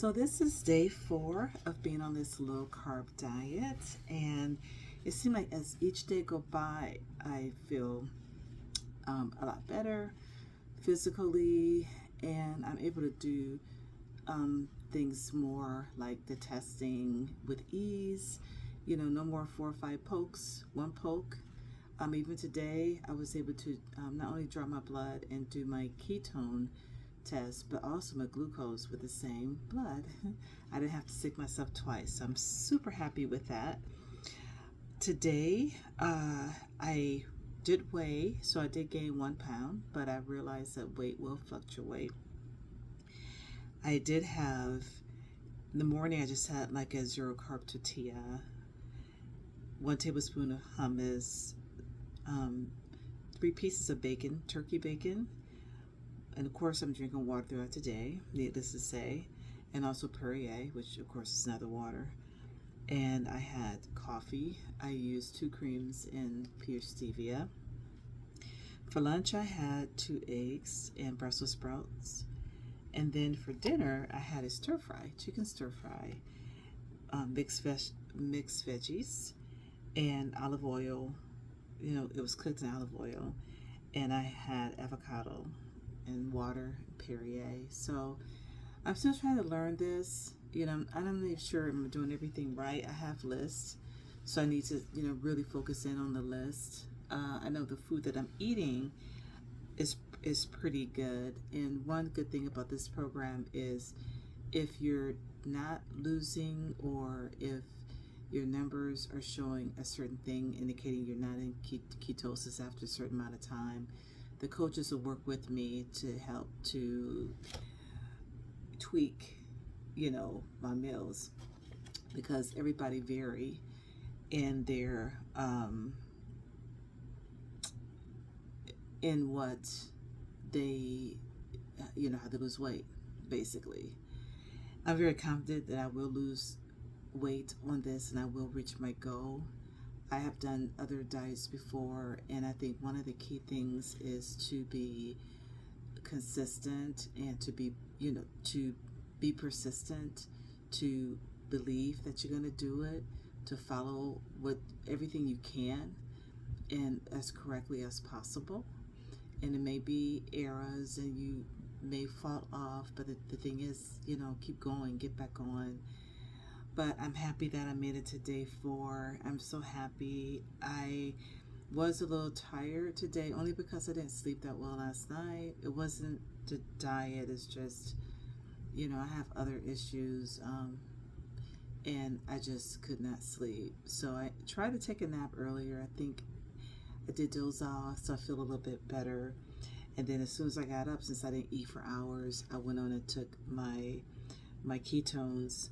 So this is day 4 of being on this low carb diet, and it seemed like as each day go by, I feel a lot better physically, and I'm able to do things more like the testing with ease. No more 4 or 5 pokes, one poke. Even today, I was able to not only draw my blood and do my ketone test, but also my glucose with the same blood. I didn't have to sick myself twice, so I'm super happy with that. Today, I did weigh, so I did gain 1 pound, but I realized that weight will fluctuate. I did have, in the morning, I just had like a 0 carb tortilla, 1 tablespoon of hummus, 3 pieces of bacon, turkey bacon, and of course I'm drinking water throughout the day, needless to say, and also Perrier, which of course is another water. And I had coffee. I used 2 creams and pure stevia. For lunch I had 2 eggs and Brussels sprouts. And then for dinner I had a stir fry, chicken stir fry, mixed veggies, and olive oil. It was cooked in olive oil. And I had avocado and water and Perrier. So I'm still trying to learn this. I'm not even sure I'm doing everything right. I have lists, so I need to, really focus in on the list. I know the food that I'm eating is pretty good. And one good thing about this program is if you're not losing, or if your numbers are showing a certain thing indicating you're not in ketosis after a certain amount of time, the coaches will work with me to help to tweak, my meals, because everybody vary in their in what they how they lose weight. Basically, I'm very confident that I will lose weight on this and I will reach my goal. I have done other diets before, and I think one of the key things is to be consistent and to be persistent, to believe that you're going to do it, to follow with everything you can and as correctly as possible. And it may be errors and you may fall off, but the thing is, keep going, get back on. But I'm happy that I made it to day 4. I'm so happy. I was a little tired today only because I didn't sleep that well last night. It wasn't the diet, it's just, I have other issues, and I just could not sleep. So I tried to take a nap earlier. I think I did doze off, so I feel a little bit better. And then as soon as I got up, since I didn't eat for hours, I went on and took my ketones,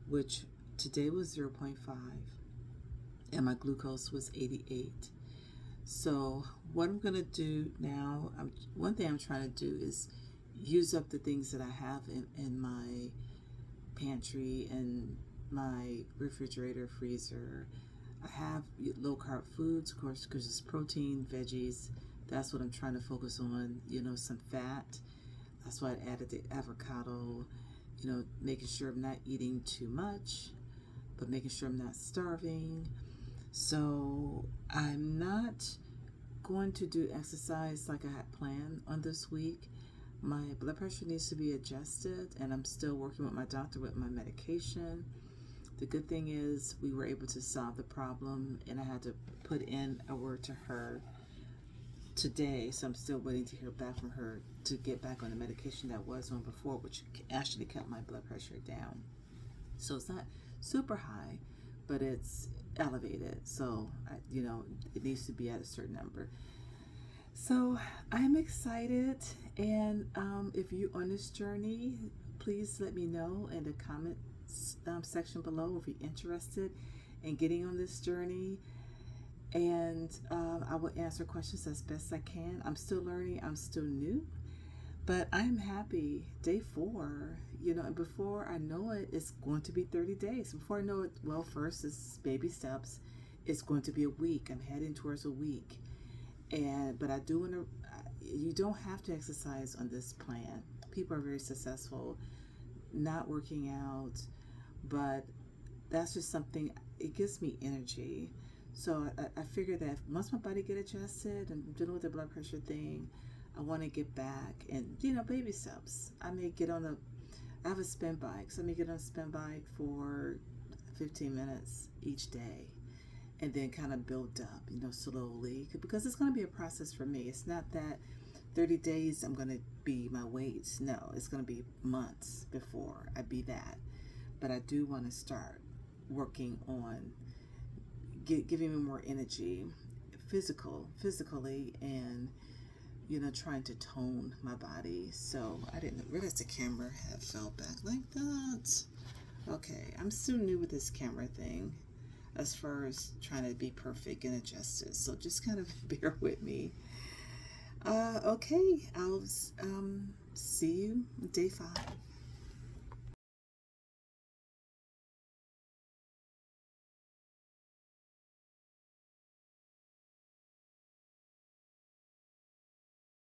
which today was 0.5, and my glucose was 88. So what I'm going to do now, one thing I'm trying to do is use up the things that I have in my pantry and my refrigerator, freezer. I have low carb foods, of course, because it's protein, veggies. That's what I'm trying to focus on, some fat. That's why I added the avocado, making sure I'm not eating too much, but making sure I'm not starving. So I'm not going to do exercise like I had planned on this week. My blood pressure needs to be adjusted, and I'm still working with my doctor with my medication. The good thing is we were able to solve the problem, and I had to put in a word to her today, so I'm still waiting to hear back from her to get back on the medication that I was on before, which actually kept my blood pressure down. So it's not super high, but it's elevated, so it needs to be at a certain number. So I'm excited, and if you're on this journey, please let me know in the comments section below if you're interested in getting on this journey. And I will answer questions as best I can. I'm still learning, I'm still new, but I'm happy. Day 4, and before I know it, it's going to be 30 days. Before I know it, well, first it's baby steps. It's going to be a week. I'm heading towards a week. But I do want to, you don't have to exercise on this plan. People are very successful not working out, but that's just something, it gives me energy. So I figure that once my body get adjusted and dealing with the blood pressure thing, I want to get back and, baby steps. I may get on I have a spin bike, so I may get on a spin bike for 15 minutes each day and then kind of build up, slowly, because it's going to be a process for me. It's not that 30 days I'm going to be my weight. No, it's going to be months before I be that. But I do want to start working on giving me more energy, physically, and trying to tone my body. So I didn't realize the camera had fell back like that. Okay, I'm still new with this camera thing as far as trying to be perfect and adjusted. So just kind of bear with me. Okay, I'll see you day 5.